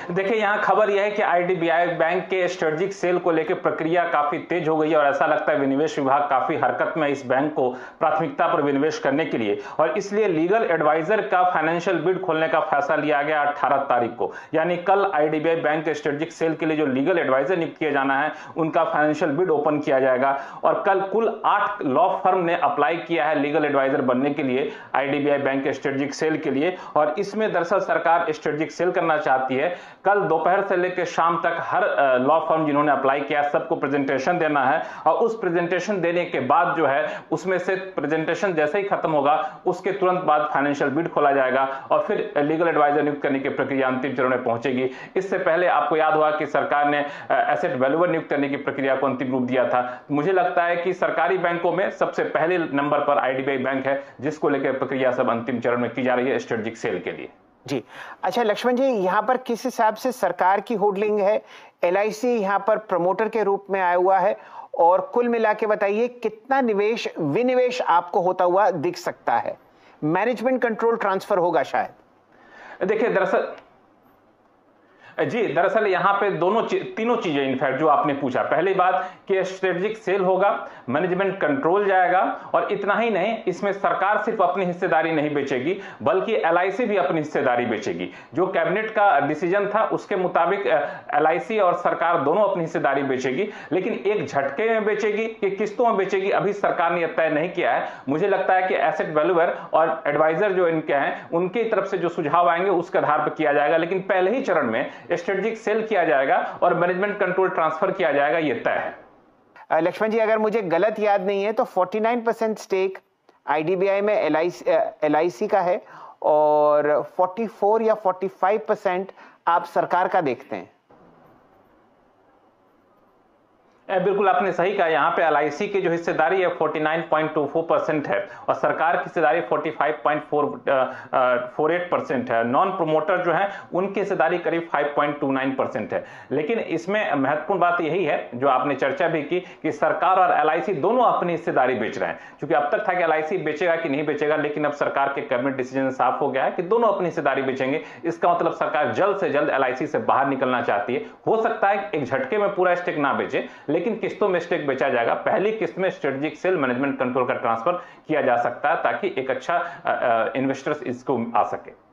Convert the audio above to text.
देखिए, यहाँ खबर यह है कि आईडीबीआई बैंक के स्ट्रेटेजिक सेल को लेकर प्रक्रिया काफी तेज हो गई है और ऐसा लगता है विनिवेश विभाग काफी हरकत में इस बैंक को प्राथमिकता पर विनिवेश करने के लिए, और इसलिए लीगल एडवाइजर का फाइनेंशियल बिड खोलने का फैसला लिया गया 18 तारीख को। यानी कल आईडीबीआई बैंक के स्ट्रेटेजिक सेल के लिए जो लीगल एडवाइजर नियुक्त किया जाना है उनका फाइनेंशियल बिड ओपन किया जाएगा। और कल कुल 8 लॉ फर्म ने अप्लाई किया है लीगल एडवाइजर बनने के लिए आईडीबीआई बैंक के स्ट्रेटेजिक सेल के लिए, और इसमें दरअसल सरकार स्ट्रेटेजिक सेल करना चाहती है। कल दोपहर से लेकर शाम तक हर लॉ फर्म जिन्होंने अप्लाई किया सबको प्रेजेंटेशन देना है, और उस प्रेजेंटेशन देने के बाद जो है उसमें से प्रेजेंटेशन जैसे ही खत्म होगा उसके तुरंत बाद फाइनेंशियल बिड खोला जाएगा और फिर लीगल एडवाइजर नियुक्त करने की प्रक्रिया अंतिम चरण में पहुंचेगी। इससे पहले आपको याद होगा कि सरकार ने एसेट वैल्यूअर नियुक्त करने की प्रक्रिया को अंतिम रूप दिया था। मुझे लगता है कि सरकारी बैंकों में सबसे पहले नंबर पर आईडीबीआई बैंक है, जिसको लेकर प्रक्रिया सब अंतिम चरण में की जा रही है स्ट्रेटेजिक सेल के लिए। जी अच्छा लक्ष्मण जी, यहाँ पर किस हिसाब से सरकार की होल्डिंग है? एलआईसी यहाँ पर प्रमोटर के रूप में आया हुआ है, और कुल मिला के बताइए कितना निवेश विनिवेश आपको होता हुआ दिख सकता है? मैनेजमेंट कंट्रोल ट्रांसफर होगा शायद। देखिए दरअसल यहाँ पे तीनों चीजें इनफैक्ट जो आपने पूछा। पहली बात कि स्ट्रेटेजिक सेल होगा, मैनेजमेंट कंट्रोल जाएगा, और इतना ही नहीं, इसमें सरकार सिर्फ अपनी हिस्सेदारी नहीं बेचेगी बल्कि एलआईसी भी अपनी हिस्सेदारी बेचेगी। जो कैबिनेट का डिसीजन था उसके मुताबिक एलआईसी और सरकार दोनों अपनी हिस्सेदारी बेचेगी, लेकिन एक झटके में बेचेगी कि किस्तों में बेचेगी अभी सरकार ने तय नहीं किया है। मुझे लगता है कि एसेट वैल्यूअर और एडवाइजर जो इनके हैं उनकी तरफ से जो सुझाव आएंगे उसके आधार पर किया जाएगा, लेकिन पहले ही चरण में स्ट्रेटेजिक सेल किया जाएगा और मैनेजमेंट कंट्रोल ट्रांसफर किया जाएगा, यह तय है। लक्ष्मण जी, अगर मुझे गलत याद नहीं है तो 49% स्टेक आईडीबीआई में एलआईसी का है और 44 या 45% आप सरकार का देखते हैं। बिल्कुल आपने सही कहा। यहाँ पे एलआईसी की जो हिस्सेदारी है 49.24% है और सरकार की हिस्सेदारी 45.48% है। नॉन प्रोमोटर जो है उनकी हिस्सेदारी करीब 5.29% है। लेकिन इसमें महत्वपूर्ण बात यही है जो आपने चर्चा भी की कि सरकार और एलआईसी दोनों अपनी हिस्सेदारी बेच रहे हैं। क्योंकि अब तक था कि एलआईसी बेचेगा कि नहीं बेचेगा, लेकिन अब सरकार के कैबिनेट डिसीजन साफ हो गया है कि दोनों अपनी हिस्सेदारी बेचेंगे। इसका मतलब सरकार जल्द से जल्द एलआईसी से बाहर निकलना चाहती है। हो सकता है एक झटके में पूरा स्टेक ना बेचे, लेकिन किस्तों में स्टेक बेचा जाएगा। पहली किस्त में स्ट्रेटेजिक सेल मैनेजमेंट कंट्रोल का ट्रांसफर किया जा सकता है ताकि एक अच्छा इन्वेस्टर्स इसको आ सके।